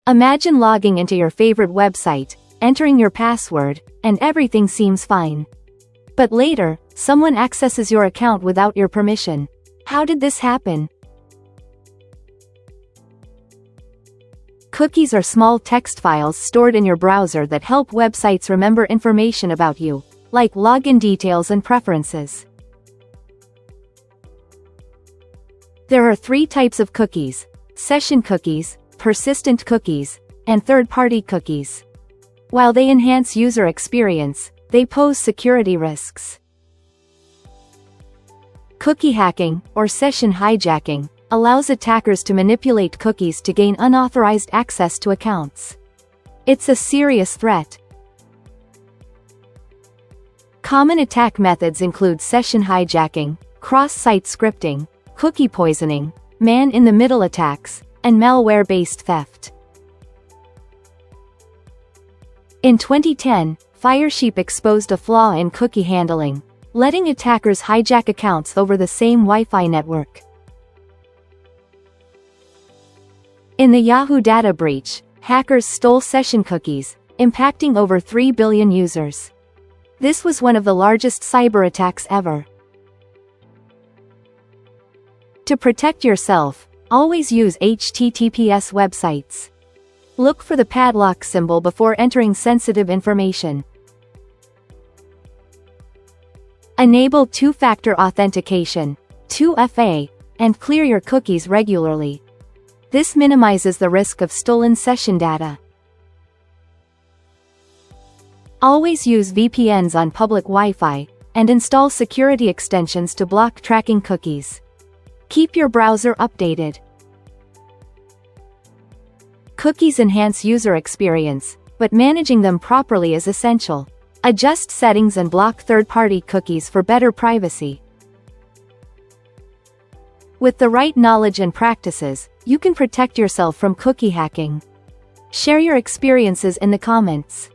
Imagine logging into your favorite website, entering your password, and everything seems fine. But later, someone accesses your account without your permission. How did this happen? Cookies are small text files stored in your browser that help websites remember information about you, like login details and preferences. There are 3 types of cookies: session cookies, persistent cookies, and third-party cookies. While they enhance user experience, they pose security risks. Cookie hacking, or session hijacking, allows attackers to manipulate cookies to gain unauthorized access to accounts. It's a serious threat. Common attack methods include session hijacking, cross-site scripting, cookie poisoning, man-in-the-middle attacks, and malware-based theft. In 2010, Firesheep exposed a flaw in cookie handling, letting attackers hijack accounts over the same Wi-Fi network. In the Yahoo data breach, hackers stole session cookies, impacting over 3 billion users. This was one of the largest cyber attacks ever. To protect yourself, always use HTTPS websites. Look for the padlock symbol before entering sensitive information. Enable two-factor authentication, 2FA, and clear your cookies regularly. This minimizes the risk of stolen session data. Always use VPNs on public Wi-Fi, and install security extensions to block tracking cookies. Keep your browser updated. Cookies enhance user experience, but managing them properly is essential. Adjust settings and block third-party cookies for better privacy. With the right knowledge and practices, you can protect yourself from cookie hacking. Share your experiences in the comments.